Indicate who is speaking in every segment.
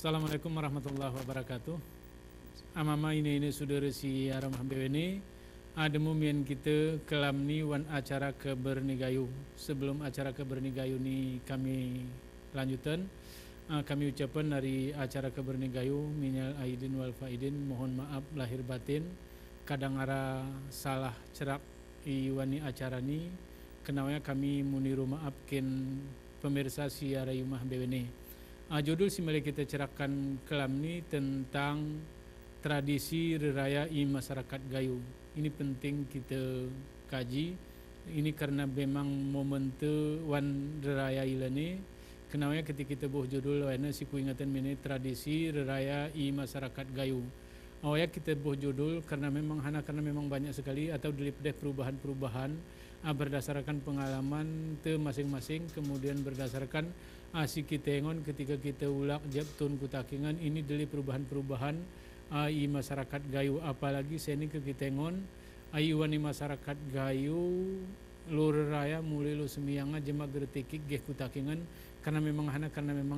Speaker 1: Assalamualaikum warahmatullahi wabarakatuh. Amama ini saudara si aramah bewene ada mumian kita kelam ni wan acara kebernigayu. Sebelum acara kebernigayu ni kami lanjutan, kami ucapan dari acara kebernigayu minal aidin wal faidin, mohon maaf lahir batin kadang ara salah cerak iwani acara ni kenawanya kami muniru maafkin pemirsa si arayumah bewene. Judul si mari kita cerahkan kelam ni tentang tradisi reraya i masyarakat Gayo. Ini penting kita kaji. Ini karena memang momen tu wan reraya ilani. Kenawanya ketika kita buh judul wana si ku ingatan mini tradisi reraya i masyarakat Gayo. Awalnya kita buh judul karena memang banyak sekali atau dilipat perubahan-perubahan berdasarkan pengalaman te masing-masing, kemudian berdasarkan si kitengon ketika kita ulak jabtun kutakingan ini dari perubahan-perubahan i masyarakat Gayo, apalagi seni ke kitengon iwani masyarakat Gayo lur raya mulai lu semianga jema gertekik geh kutakingan karena memang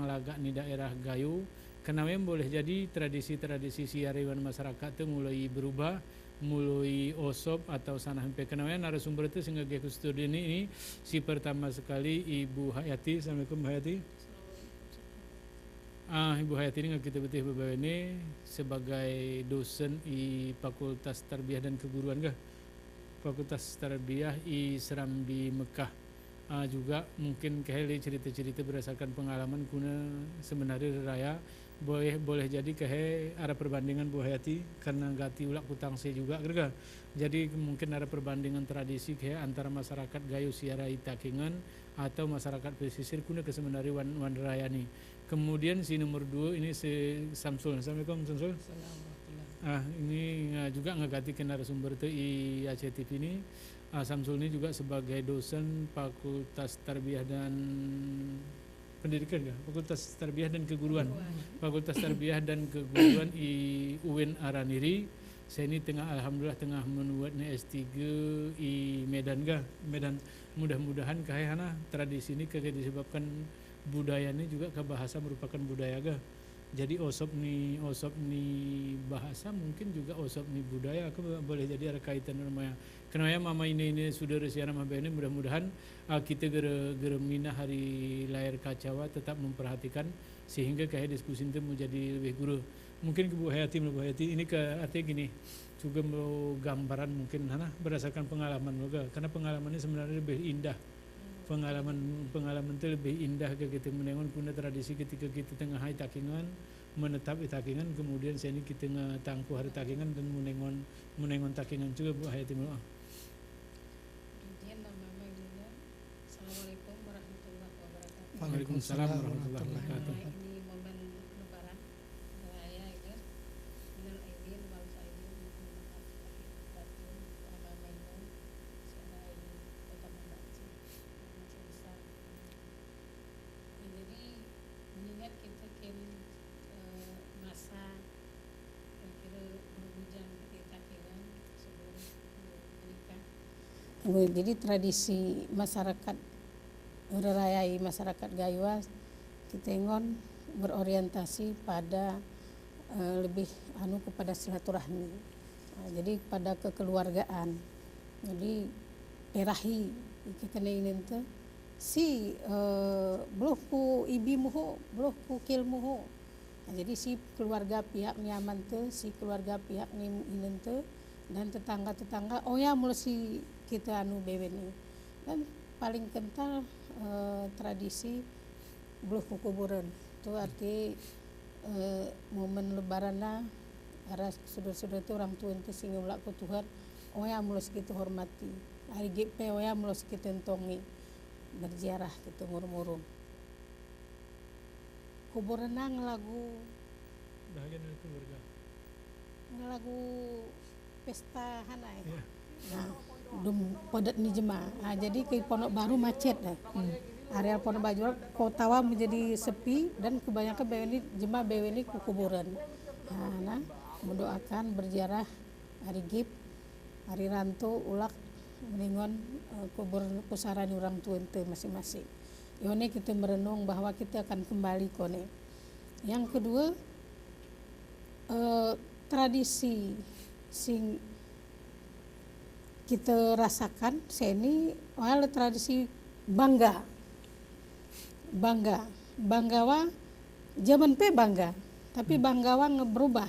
Speaker 1: lagak ni daerah Gayo. Kenapa boleh jadi tradisi-tradisi siariwan masyarakat itu mulai berubah, mulai osop atau sana sampai kenapa narasumber itu sehingga gek studi ini si pertama sekali Ibu Hayati. Assalamualaikum Hayati. Ibu Hayati ini kita betih beberapa ini sebagai dosen di Fakultas Tarbiyah dan Keguruan Fakultas Tarbiyah i Serambi Mekah. Juga mungkin keheli cerita-cerita berdasarkan pengalaman kuna sebenarnya raya boleh jadi kehe ada perbandingan Bu Hayati karena gati ulak kutang saya juga gerga. Jadi mungkin ada perbandingan tradisi kehe antara masyarakat Gayo siara itakingan atau masyarakat pesisir kuna ke sebenarnya wan raya ni. Kemudian si nomor 2 ini si Samsul. Assalamualaikum Samsul. Ini juga ngagati ke narasumber itu i Aceh TV ini. Samsul ini juga sebagai dosen Fakultas Tarbiyah dan Pendidikan Fakultas Tarbiyah dan Keguruan. Fakultas Tarbiyah dan Keguruan i UIN Araniri. Saya ini alhamdulillah tengah menuat S3 i Medan Medan. Mudah-mudahan kahana tradisi ini disebabkan budaya ini juga ke bahasa merupakan budaya Jadi osop ni bahasa mungkin juga osop ni budaya boleh jadi ada kaitan namanya. Kenapa mama ini sudah resiana mah ini mudah-mudahan kita gera minah hari layar kacawa tetap memperhatikan sehingga kayak diskusi itu menjadi lebih guru. Mungkin ke Bu Hayati ini ke artinya gini juga mau gambaran mungkin berdasarkan pengalaman juga karena pengalamannya sebenarnya lebih indah. Pengalaman itu lebih indah kita menengok punya tradisi ketika kita tengah hai takingan menetap di takingan kemudian sini kita tangku hari takingan dan menengon takingan juga Bu Hayati.
Speaker 2: Assalamualaikum warahmatullahi wabarakatuh.
Speaker 1: Waalaikumsalam warahmatullahi wabarakatuh.
Speaker 2: Ini momen lebaran raya itu minal aidin wal faidin jadi mengingat kita masa kira berhujan kita sebelum menikah. Jadi tradisi masyarakat merayai masyarakat Gayo kita ingon berorientasi pada lebih kepada silaturahmi. Jadi pada kekeluargaan. Jadi perahi kena ini tu si beluh ku ibi muho, beluh ku kil muho. Jadi si keluarga pihak nyaman tu, si keluarga pihak ni ini tu dan tetangga-tetangga mula si kita bewen ni. Dan paling kental tradisi beluh kuburan itu arti momen lebaran lah arah sudah tu orang tua itu singa ulak ku Tuhan mula kita hormati hari GP mula kita entongi berziarah gitu murmurung kuburan ngelagu
Speaker 1: Bahagian dari keluarga.
Speaker 2: Ngelagu pesta hanai. Podat ni jemaah. Jadi ke Pondok Baru macet Areal Pondok Baru Kotawa menjadi sepi dan kebanyakan jemaah BWN ke kuburan. Mendoakan berziarah hari Gib, hari Rantu, ulak meningon kubur pusarani orang tua ente masing-masing. Yone kita merenung bahwa kita akan kembali kone. Yang kedua, tradisi sing kita rasakan seni wala tradisi bangga wa zaman pe bangga tapi banggawa ngeberubah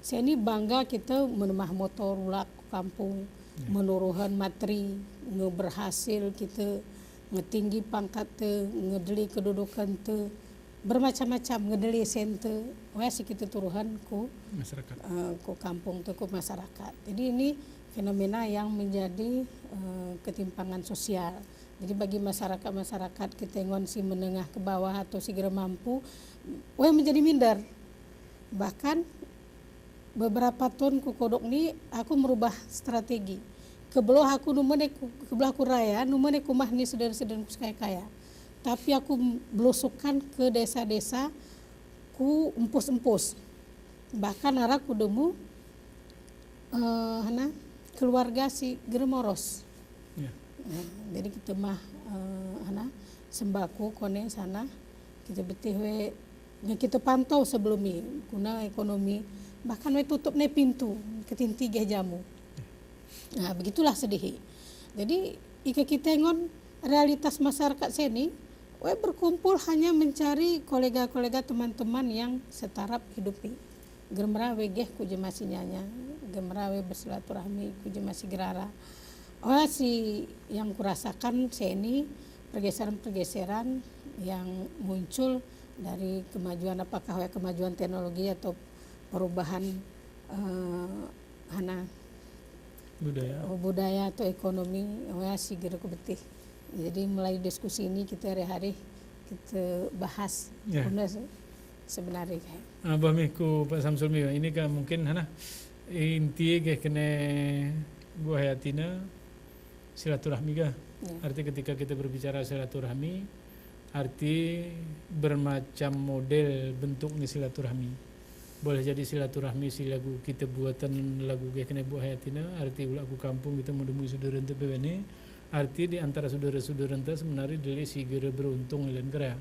Speaker 2: seni bangga kita menemah motor ulak kampung menuruhan materi ngeberhasil kita ngetinggi pangkat te ngedeli kedudukan te bermacam-macam ngedeli sente wah sih kita turuhan ku
Speaker 1: masyarakat
Speaker 2: ku kampung te ku masyarakat. Jadi ini fenomena yang menjadi ketimpangan sosial. Jadi bagi masyarakat kita yang si menengah ke bawah atau segera mampu, menjadi minder. Bahkan beberapa tahun ku kodok ni aku merubah strategi. Kebelah aku kebelah aku raya, numene ku mah ni saudara-saudara kaya. Tapi aku belusukan ke desa-desa ku empus-empus. Bahkan arah ku demu keluarga si Geremoros.
Speaker 1: Ya.
Speaker 2: Nah, jadi kita mah sembako kone sana kita betih kita pantau sebelum ini guna ekonomi bahkan tutup ne pintu ketinti geh jamu. Nah begitulah sedih. Jadi jika kita ngon realitas masyarakat sini, berkumpul hanya mencari kolega-kolega teman-teman yang setarap hidupi. Gemerawe geh kuja masih nyanya, gemerawe bersilaturahmi kuja masih gerara. Si yang kurasakan seni pergeseran-pergeseran yang muncul dari kemajuan apakah kemajuan teknologi atau perubahan budaya atau ekonomi si gerak betih. Jadi mulai diskusi ini kita hari-hari kita bahas sebenarnya.
Speaker 1: Abah ku Pak Samsul ini kan mungkin inti kena buah hayatina silaturahmi kah? Ya. Arti ketika kita berbicara silaturahmi, arti bermacam model bentuk ni silaturahmi. Boleh jadi silaturahmi si lagu kita buatan lagu kena buah hayatina, arti ulah aku kampung kita mendemui saudara ente bewane, arti di antara saudara-saudara ente sebenarnya dari si gera beruntung dan kera.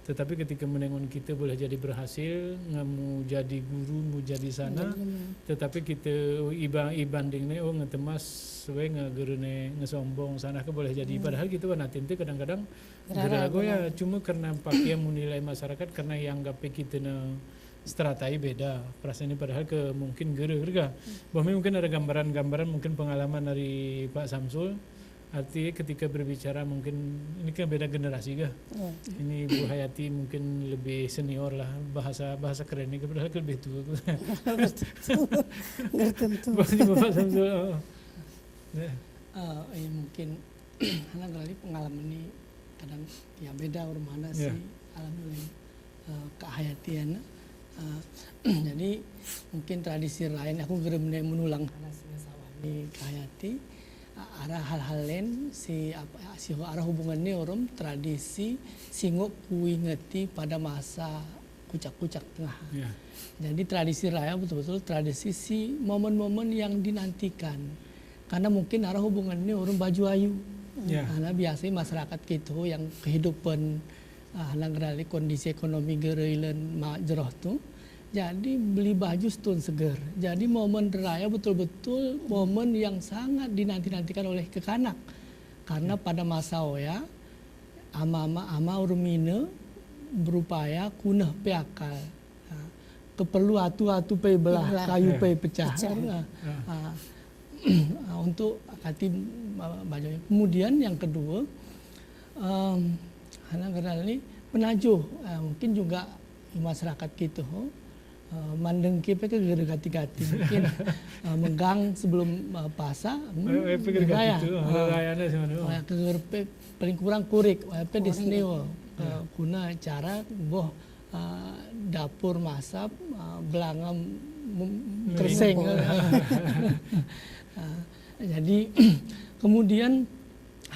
Speaker 1: Tetapi ketika menengon kita boleh jadi berhasil, ngamu jadi guru, mau jadi sana, tetapi kita ibandingnya ngetemas, ngagerune ngesombong sana ke boleh jadi. Padahal gitu kan nanti kadang-kadang gerago ya cuma karena pakai menilai masyarakat karena yang gape kita stratai beda perasaan ini padahal ke mungkin gerga. Bahwa mungkin ada gambaran-gambaran mungkin pengalaman dari Pak Samsul. Artinya ketika berbicara mungkin ini kan beda generasi kah? Ya. Ini Bu Hayati mungkin lebih senior lah bahasa keren ini padahal lebih tua.
Speaker 2: Tentu.
Speaker 1: Bapak Samsul.
Speaker 3: Ya mungkin anak kali pengalaman ini kadang ya beda orang mana sih alhamdulillah kehayatian. Jadi mungkin tradisi lain aku geremne menulang karena sawani kehayati. Arah hal-hal lain si arah hubungannya orang tradisi singok kuingeti pada masa kucak-kucak tengah. Yeah. Jadi tradisi raya betul-betul tradisi si momen-momen yang dinantikan. Karena mungkin arah hubungannya orang baju ayu. Yeah. Karena biasanya masyarakat gitu yang kehidupan nanggrali kondisi ekonomi gereilen jeroh tuh. Jadi beli baju setun seger. Jadi momen raya betul-betul momen yang sangat dinanti-nantikan oleh kekanak. Karena pada masa oya, ama urmine berupaya kunah peakal. Keperlu atu-atu pe belah, kayu pe pecah. Untuk kati baju. Kemudian yang kedua, anak-anak ini penajuh. Mungkin juga masyarakat gitu. Mandeng kita ke gati-gati mungkin megang sebelum puasa
Speaker 1: raya
Speaker 3: paling kurang kurik di sini guna cara boh dapur masak belangam kerseng. Jadi kemudian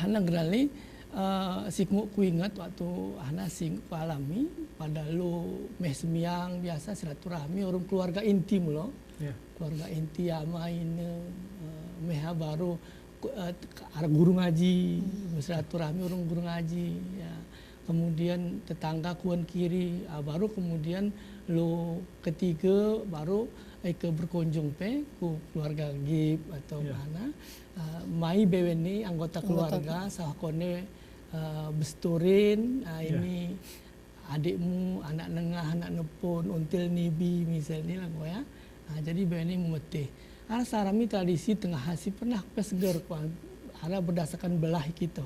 Speaker 3: anak gerali sikmu ku ingat waktu anak sing ku alami pada lu meh semiang biasa silaturahmi orang keluarga inti lo keluarga inti ama ini meha baru guru ngaji silaturahmi orang guru ngaji ya kemudian tetangga kuan kiri, baru kemudian lo ketiga baru ke berkunjung ku keluarga gib atau mana mai bewene anggota keluarga sahkone besturin ini adikmu, anak nengah, anak nepun, until nibi misalnya lah ya. Jadi bewene memetih. Ara sarami tradisi tengah hasi pernah pesger kuan. Ara berdasarkan belah kita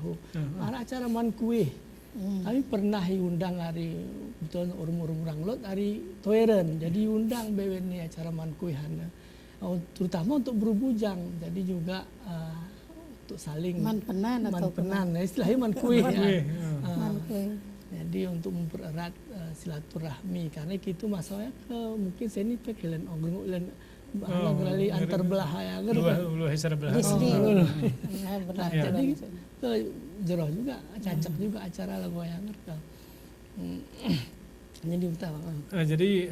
Speaker 3: Ara acara man kue. Kami pernah diundang hari betul urung-urung ranglot hari toeren. Jadi undang bewene acara man kue hana. Terutama untuk berubujang. Jadi juga untuk saling
Speaker 2: man penan atau
Speaker 3: penan. Istilahnya man kue ya.
Speaker 2: Man kue.
Speaker 3: Jadi untuk mempererat silaturahmi karena itu masalahnya mungkin saya ini pekilan onggung ngali antar belah ya
Speaker 1: Luah hisar belah.
Speaker 3: Jadi jeroh juga cacak juga acara lagu yang jadi utama.
Speaker 1: Jadi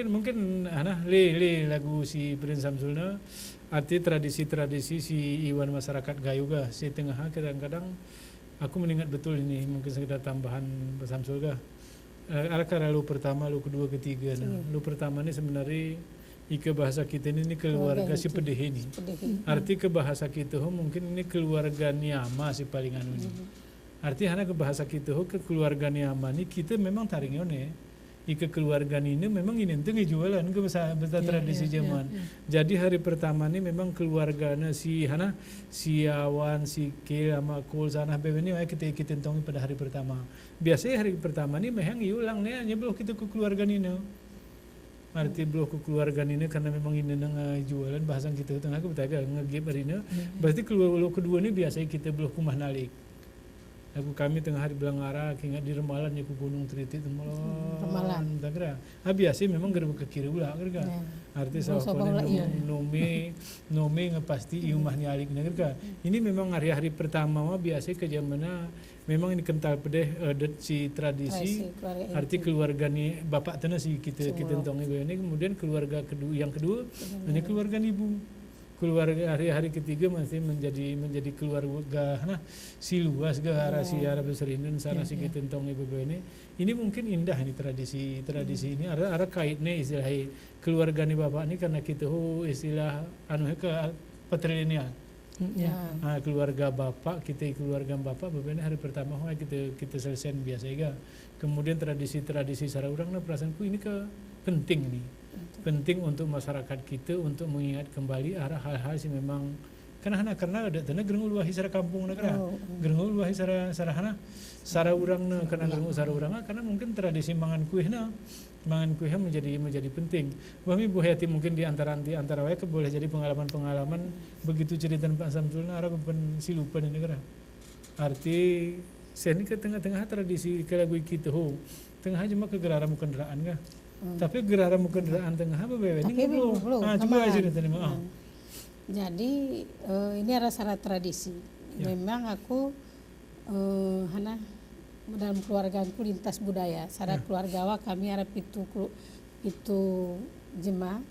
Speaker 1: mungkin li lagu si Prince Samsulna arti tradisi-tradisi si Iwan masyarakat Gayuga si tengah kadang-kadang aku mengingat betul ini mungkin sekedar tambahan Pak Samsul kah. Karena lu pertama, lu kedua, ketiga. Lu pertama ini sebenarnya ika bahasa kita ini keluarga si pedih ini. Arti ke bahasa kita mungkin ini keluarga niama si paling anu ini. Arti hanya ke bahasa kita ke keluarga niama ini kita memang taringnya ika keluarga ini memang ini tuh jualan ke bahasa tradisi zaman. Jadi hari pertama ini memang keluarganya si Hana, si Awan, si Kil sama Kul sana ini kita tentongi pada hari pertama. Biasanya hari pertama ini memang iulang nih hanya belum kita ke keluarga ini. Arti belum ke keluarga ini karena memang ini nang jualan bahasa kita tengah aku bertaga ngegip hari ini. Berarti keluarga kedua ini biasanya kita belum kumah nalik. Aku kami tengah hari bilang arah ingat di Remalan ya ku Gunung Triti
Speaker 2: Remalan.
Speaker 1: Tak kira. Biasa memang gerbek ke kiri ulah kira. Arti sahaja nome ngepasti iumah ni alik kira. Ini memang hari-hari pertama biasa ke zamana memang ini kental pedeh si tradisi. Arti keluarga ni bapak tanah si kita entongi ini kemudian keluarga kedua yang kedua ini keluarga ibu. Keluarga hari-hari ketiga masih menjadi keluarga si luas ke arah si arah beserindan sana si kita tentang ibu ini mungkin indah ini tradisi ini ada kaitnya istilah keluarga ni bapak ini karena kita istilah anu ke patrilineal keluarga bapak kita keluarga bapak beberapa hari pertama kita selesai biasa juga kemudian tradisi secara orang perasaanku ini penting nih. Penting untuk masyarakat kita untuk mengingat kembali arah hal-hal sih memang karena ada tanah gereng luahi sara kampung negara gereng luahi sara urang karena gereng sara urang karena mungkin tradisi mangan kuih menjadi penting. Kami Bu Hayati mungkin di antara wae boleh jadi pengalaman begitu cerita Pak Samsul arah silupan di negara. Arti seni ke tengah-tengah tradisi ke lagu kita tengah cuma kegeraran kendaraan kah? Tapi geraram kendaraan tengah apa bebe ini belum. Coba aja nih
Speaker 2: Jadi ini ada syarat tradisi. Memang aku dalam keluarga aku lintas budaya. Syarat keluarga kami ada pitu jemaah.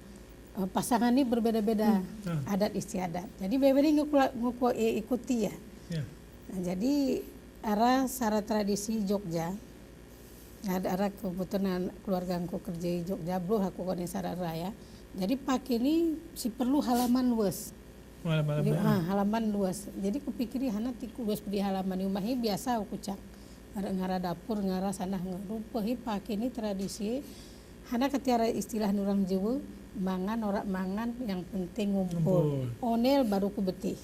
Speaker 2: Pasangan ini berbeda-beda adat istiadat. Jadi bebe ini ikuti ya. Nah, jadi arah syarat tradisi Jogja. Ada kebetulan keluarga aku kerja di Jogja, bro aku kone Sara Raya. Jadi pagi ini si perlu halaman luas. Halaman luas. Jadi kupikir hana tiku luas di halaman rumah ini biasa aku cak. Ngara dapur, ngara sana rupa pagi ini tradisi. Hana ketiara istilah nurang Jawa, mangan orang mangan yang penting ngumpul. Onel baru ku betih.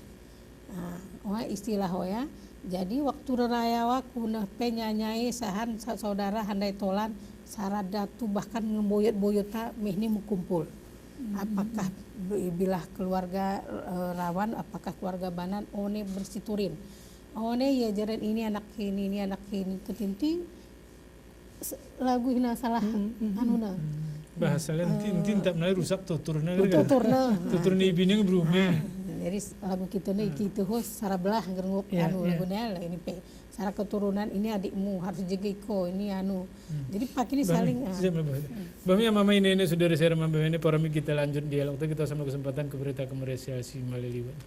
Speaker 2: Istilah hoya. Jadi waktu raya kuna penyanyai sahan saudara handai tolan saradatu bahkan ngeboyot-boyot mihni mukumpul. Apakah bilah keluarga rawan, apakah keluarga banan, one bersiturin. One ya jaran ini anak ini ketinti lagu hina salah anuna.
Speaker 1: Bahasa lain tak menaik rusak tuturna. Tuturna ibini berumah.
Speaker 2: Jadi lagu kita nih kita host sara belah ngerengup lagunya ini sara keturunan ini adikmu harus jaga iko ini jadi pak ini saling
Speaker 1: Bami mama ini sudah saya Mama ini para kita lanjut dialog kita sama kesempatan ke berita komersial si Maliliwan.